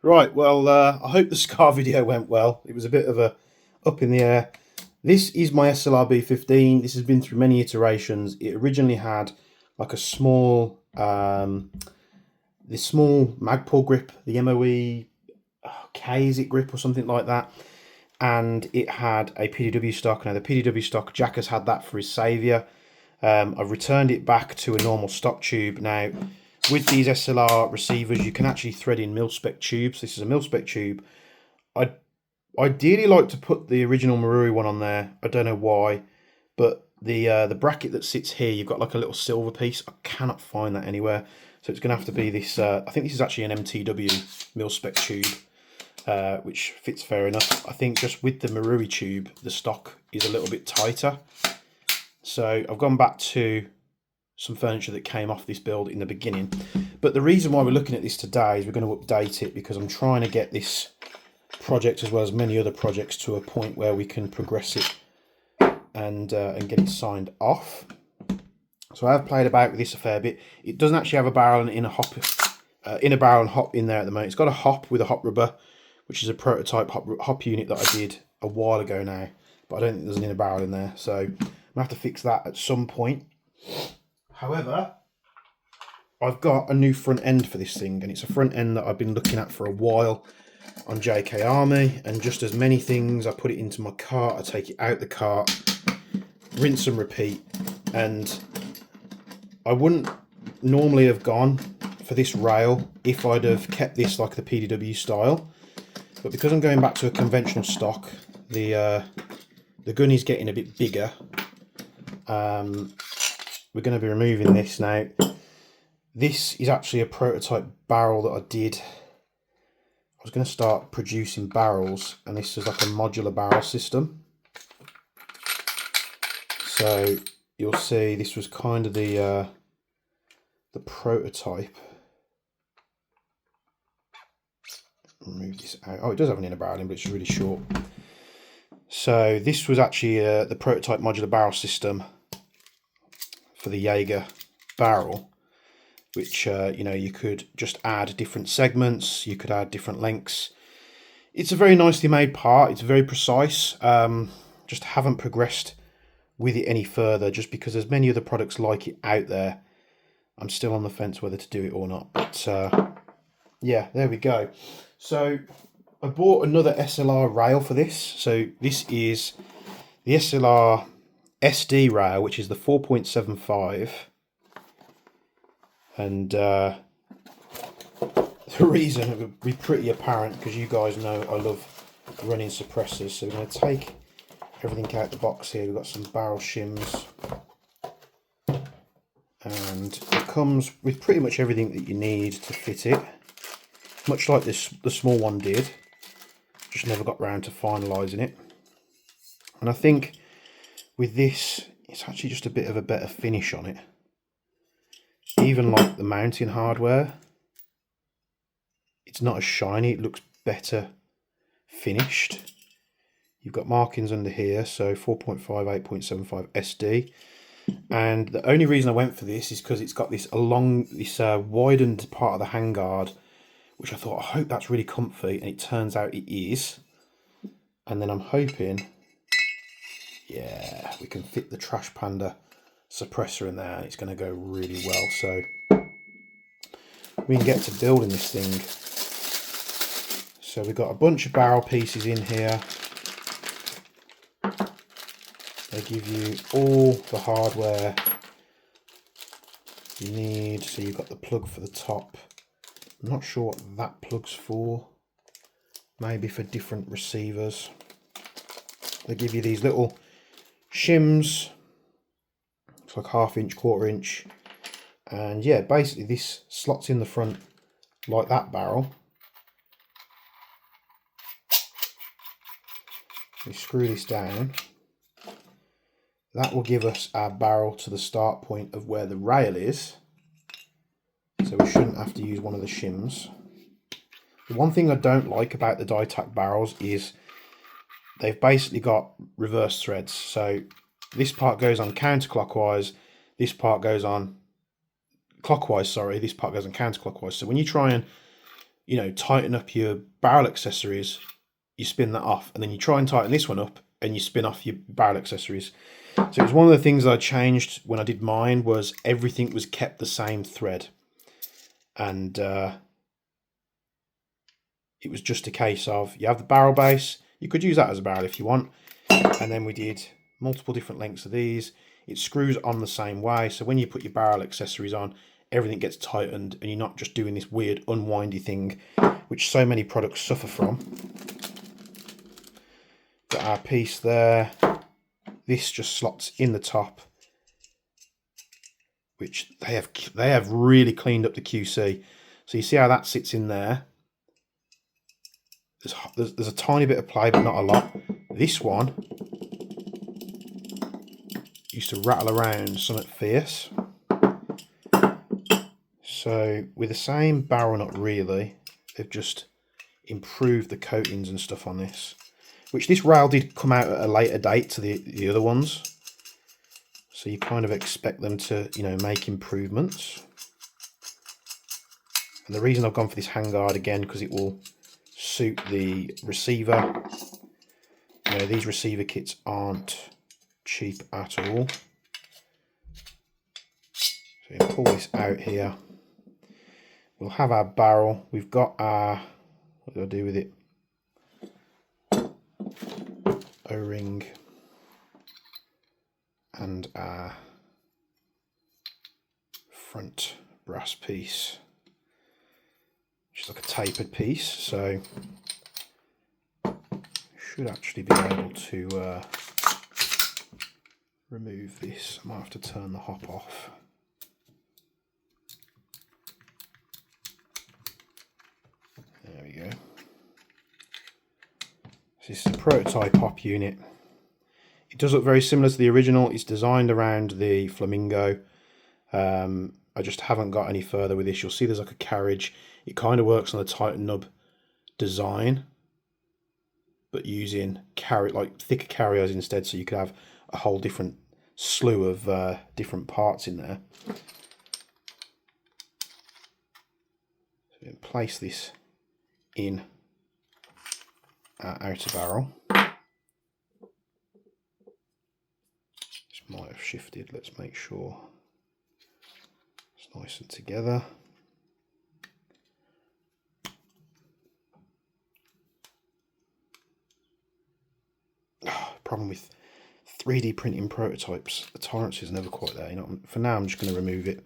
Right, well, I hope the Scar video went well. It was a bit of a up in the air. This is my SLR B15. This has been through many iterations. It originally had like a small, this small Magpul grip, the MOE K is it grip or something like that. And it had a PDW stock. Now the PDW stock, Jack has had that for his Saviour. I've returned it back to a normal stock tube. Now, with these SLR receivers, you can actually thread in mil-spec tubes. This is a mil-spec tube. I'd ideally like to put the original Marui one on there. I don't know why, but the bracket that sits here, you've got like a little silver piece. I cannot find that anywhere. So it's going to have to be this, I think this is actually an MTW mil-spec tube, which fits fair enough. I think just with the Marui tube, the stock is a little bit tighter. So I've gone back to some furniture that came off this build in the beginning. But the reason why we're looking at this today is we're going to update it because I'm trying to get this project as well as many other projects to a point where we can progress it and get it signed off. So I have played about with this a fair bit. It doesn't actually have a barrel and inner barrel and hop in there at the moment. It's got a hop with a hop rubber, which is a prototype hop unit that I did a while ago now, but I don't think there's an inner barrel in there. So I'm going to have to fix that at some point. However, I've got a new front end for this thing, and it's a front end that I've been looking at for a while on JK Army, and just as many things, I put it into my cart, I take it out the cart, rinse and repeat, and I wouldn't normally have gone for this rail if I'd have kept this like the PDW style, but because I'm going back to a conventional stock, the gun is getting a bit bigger. We're going to be removing this now. This is actually a prototype barrel that I did. I was going to start producing barrels, and this is like a modular barrel system. So you'll see this was kind of the prototype. Remove this out. Oh, it does have an inner barrel in, but it's really short. So this was actually the prototype modular barrel system for the Jaeger barrel, which you know, you could just add different segments, you could add different lengths. It's a very nicely made part, it's very precise. Just haven't progressed with it any further just because there's many other products like it out there. I'm still on the fence whether to do it or not, but yeah, there we go. So I bought another SLR rail for this. So this is the SLR SD rail, which is the 4.75, and the reason will be pretty apparent because you guys know I love running suppressors. So we're going to take everything out the box here. We've got some barrel shims, and it comes with pretty much everything that you need to fit it, much like the small one did. Just never got round to finalising it. And I think with this, it's actually just a bit of a better finish on it. Even like the mounting hardware, it's not as shiny, it looks better finished. You've got markings under here, so 4.5, 8.75 SD. And the only reason I went for this is because it's got this widened part of the handguard, which I thought, I hope that's really comfy, and it turns out it is. And then I'm hoping, yeah, we can fit the Trash Panda suppressor in there, and it's going to go really well. So we can get to building this thing. So we've got a bunch of barrel pieces in here. They give you all the hardware you need. So you've got the plug for the top. I'm not sure what that plug's for. Maybe for different receivers. They give you these little shims. It's like 1/2 inch, 1/4 inch. And yeah, basically this slots in the front like that barrel. We screw this down. That will give us our barrel to the start point of where the rail is. So we shouldn't have to use one of the shims. The one thing I don't like about the Dytac barrels is they've basically got reverse threads. So this part goes on counterclockwise, this part goes on clockwise, sorry, this part goes on counterclockwise. So when you try and you know, tighten up your barrel accessories, you spin that off, and then you try and tighten this one up and you spin off your barrel accessories. So it was one of the things that I changed when I did mine, was everything was kept the same thread. And it was just a case of, you have the barrel base, you could use that as a barrel if you want, and then we did multiple different lengths of these. It screws on the same way, so when you put your barrel accessories on, everything gets tightened and you're not just doing this weird unwindy thing which so many products suffer from. Got our piece there. This just slots in the top, which they have really cleaned up the QC. So you see how that sits in there. There's a tiny bit of play, but not a lot. This one used to rattle around something fierce. So with the same barrel nut, really, they've just improved the coatings and stuff on this. Which this rail did come out at a later date to the other ones. So you kind of expect them to, you know, make improvements. And the reason I've gone for this handguard again, because it will suit the receiver. You know, these receiver kits aren't cheap at all. So you pull this out here. We'll have our barrel. We've got our, what do I do with it? O-ring and our front brass piece, which is like a tapered piece, so should actually be able to remove this. I might have to turn the hop off. There we go. This is a prototype hop unit. It does look very similar to the original. It's designed around the Flamingo. I just haven't got any further with this. You'll see there's like a carriage. It kind of works on the Titan nub design, but using like thicker carriers instead, so you could have a whole different slew of different parts in there. So we can place this in our outer barrel. This might have shifted. Let's make sure it's nice and together. Problem with 3D printing prototypes, the tolerance is never quite there. You know, for now I'm just going to remove it.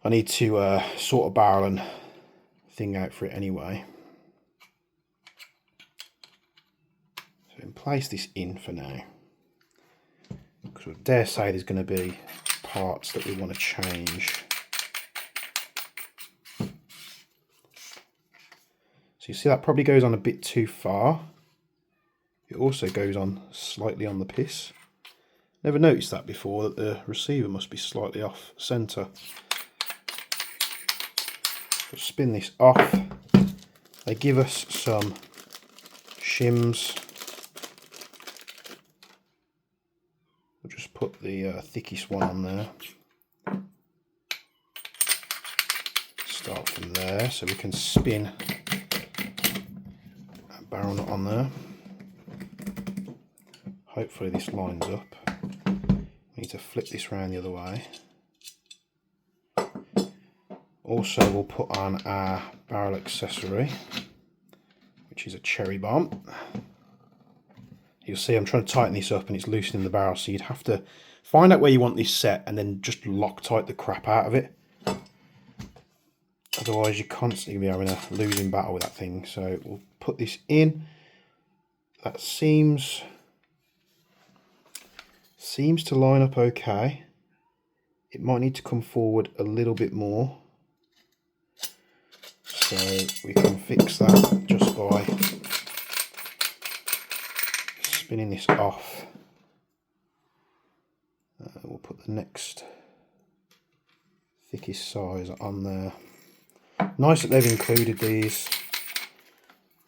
I need to sort a barrel and thing out for it anyway. So we can place this in for now, because I dare say there's going to be parts that we want to change. So you see that probably goes on a bit too far. It also goes on slightly on the piss. Never noticed that before, that the receiver must be slightly off centre. We'll spin this off. They give us some shims. We'll just put the thickest one on there. Start from there so we can spin that barrel nut on there. Hopefully this lines up. We need to flip this around the other way. Also, we'll put on our barrel accessory, which is a cherry bomb. You'll see I'm trying to tighten this up and it's loosening the barrel, so you'd have to find out where you want this set and then just Loctite the crap out of it. Otherwise you're constantly be having a losing battle with that thing. So we'll put this in. That seems to line up okay. It might need to come forward a little bit more, so we can fix that just by spinning this off. We'll put the next thickest size on there. Nice that they've included these,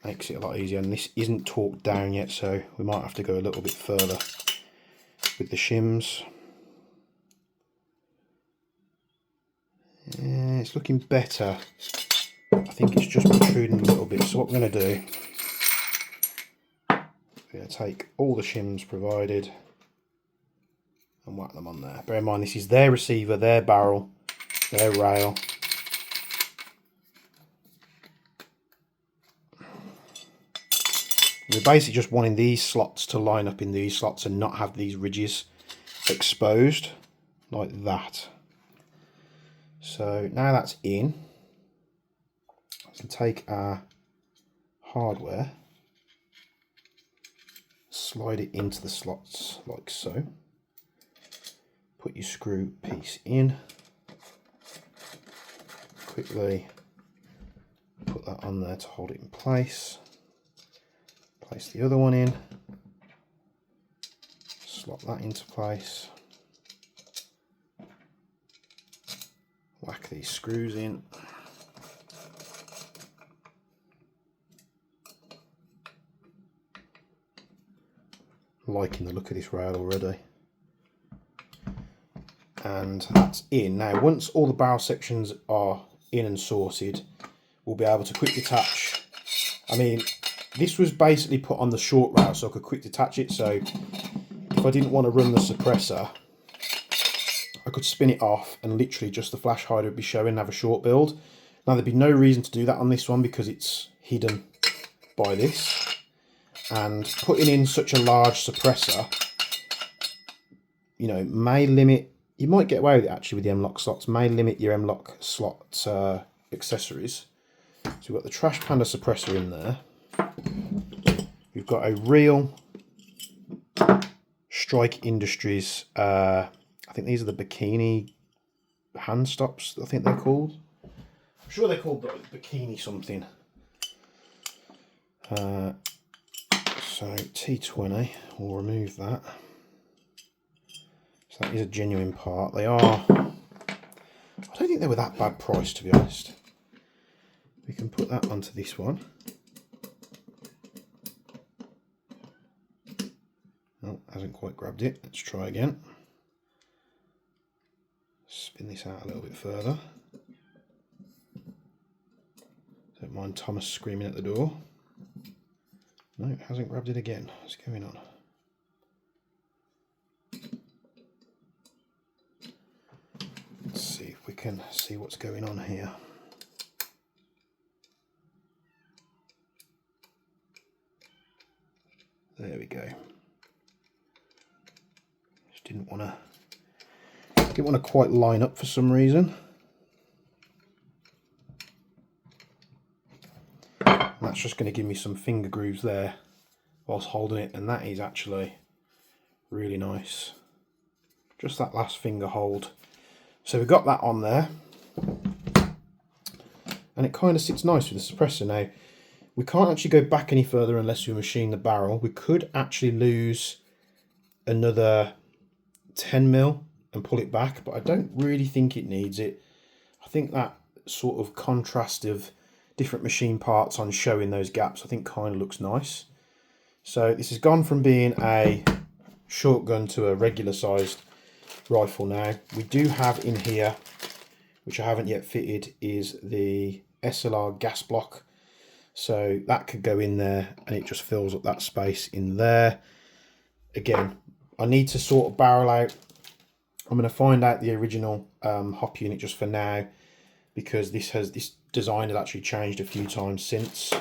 makes it a lot easier, and this isn't torqued down yet, so we might have to go a little bit further with the shims. Yeah, it's looking better. I think it's just protruding a little bit. So what we're going to do, we're going to take all the shims provided and whack them on there. Bear in mind, this is their receiver, their barrel, their rail. We're basically just wanting these slots to line up in these slots and not have these ridges exposed like that. So now that's in, we can take our hardware, slide it into the slots like so, put your screw piece in, quickly put that on there to hold it in place. Place the other one in, slot that into place, whack these screws in, liking the look of this rail already, and that's in. Now once all the barrel sections are in and sorted, we'll be able to quick detach. I mean, this was basically put on the short rail so I could quick detach it, so if I didn't want to run the suppressor, I could spin it off and literally just the flash hider would be showing and have a short build. Now there'd be no reason to do that on this one because it's hidden by this, and putting in such a large suppressor, you know, may limit, you might get away with it actually with the M-LOK slots, may limit your M-LOK slot accessories. So we've got the Trash Panda suppressor in there. We've got a real Strike Industries, I think these are the bikini hand stops, I think they're called. I'm sure they're called bikini something. So T20, we'll remove that. So that is a genuine part. They are, I don't think they were that bad priced, to be honest. We can put that onto this one. Oh, hasn't quite grabbed it. Let's try again. Spin this out a little bit further. Don't mind Thomas screaming at the door. No, it hasn't grabbed it again. What's going on? Let's see if we can see what's going on here. There we go. Just didn't want to quite line up for some reason. And that's just going to give me some finger grooves there whilst holding it, and that is actually really nice. Just that last finger hold. So we've got that on there, and it kind of sits nice with the suppressor. Now we can't actually go back any further unless we machine the barrel. We could actually lose another 10mm and pull it back, but I don't really think it needs it. I think that sort of contrast of different machine parts on showing those gaps, I think kind of looks nice. So this has gone from being a shotgun to a regular sized rifle now. We do have in here, which I haven't yet fitted, is the SLR gas block. So that could go in there and it just fills up that space in there. Again, I need to sort of barrel out. I'm going to find out the original hop unit just for now, because this design has actually changed a few times since.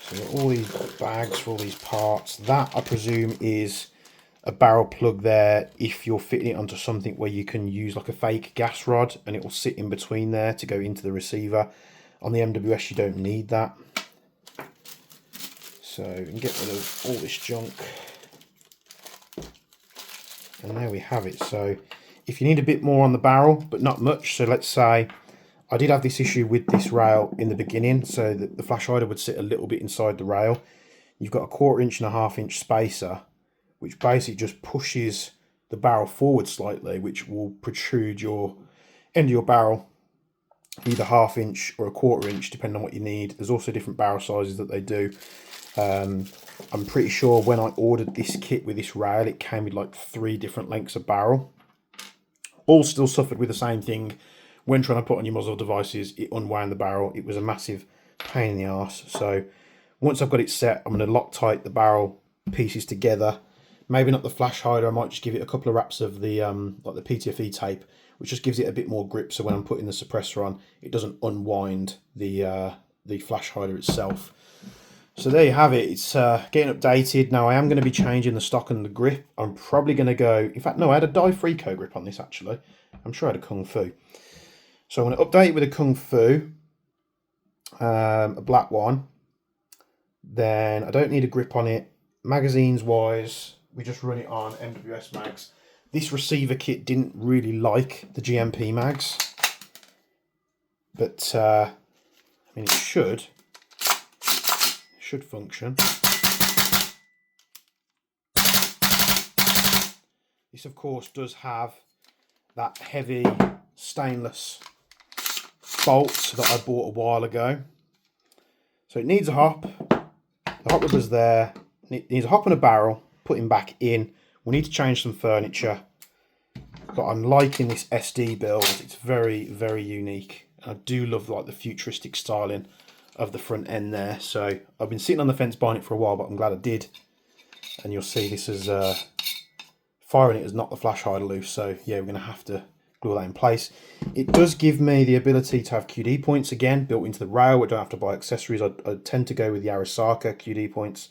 So all these bags for all these parts. That I presume is a barrel plug there if you're fitting it onto something where you can use like a fake gas rod and it will sit in between there to go into the receiver. On the MWS you don't need that. So we can get rid of all this junk. And there we have it. So if you need a bit more on the barrel, but not much, so let's say I did have this issue with this rail in the beginning, so that the flash hider would sit a little bit inside the rail. You've got a 1/4 inch and a 1/2 inch spacer, which basically just pushes the barrel forward slightly, which will protrude your end of your barrel, either 1/2 inch or a 1/4 inch, depending on what you need. There's also different barrel sizes that they do. I'm pretty sure when I ordered this kit with this rail, it came with like 3 different lengths of barrel. All still suffered with the same thing, when trying to put on your muzzle devices, it unwound the barrel. It was a massive pain in the arse. So once I've got it set, I'm going to Loctite the barrel pieces together. Maybe not the flash hider. I might just give it a couple of wraps of the like the PTFE tape, which just gives it a bit more grip. So when I'm putting the suppressor on, it doesn't unwind the flash hider itself. So there you have it. It's getting updated. Now I am going to be changing the stock and the grip. I'm probably going to go... In fact, no, I had a Dye Frico grip on this actually. I'm sure I had a Kung Fu. So I'm going to update it with a Kung Fu, a black one. Then I don't need a grip on it. Magazines wise, we just run it on MWS mags. This receiver kit didn't really like the GMP mags, but I mean, it should function. This of course does have that heavy stainless bolt that I bought a while ago. So it needs a hop. The hop rubber's there. It needs a hop and a barrel, putting back in. We need to change some furniture. But I'm liking this SD build. It's very, very unique. I do love like the futuristic styling of the front end there. So I've been sitting on the fence buying it for a while, but I'm glad I did. And you'll see this is firing it has knocked the flash hider loose. So yeah, we're going to have to glue that in place. It does give me the ability to have QD points again built into the rail. I don't have to buy accessories. I tend to go with the Arisaka QD points.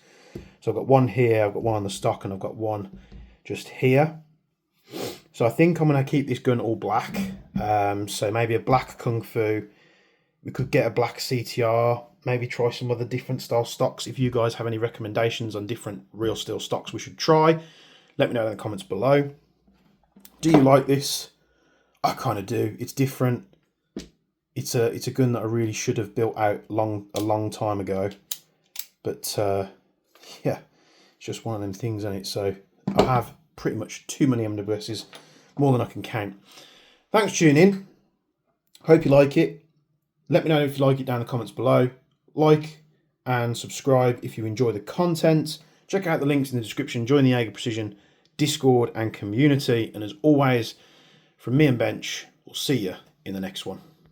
So I've got one here, I've got one on the stock, and I've got one just here. So I think I'm going to keep this gun all black. So maybe a black Kung Fu. We could get a black CTR, maybe try some other different style stocks. If you guys have any recommendations on different real steel stocks we should try, let me know in the comments below. Do you like this? I kind of do. It's different. It's a gun that I really should have built out a long time ago. But yeah, it's just one of them things, isn't it? So I have pretty much too many MWSs, more than I can count. Thanks for tuning in. Hope you like it. Let me know if you like it down in the comments below. Like and subscribe if you enjoy the content. Check out the links in the description. Join the Jaeger Precision Discord and community. And as always, from me and Bench, we'll see you in the next one.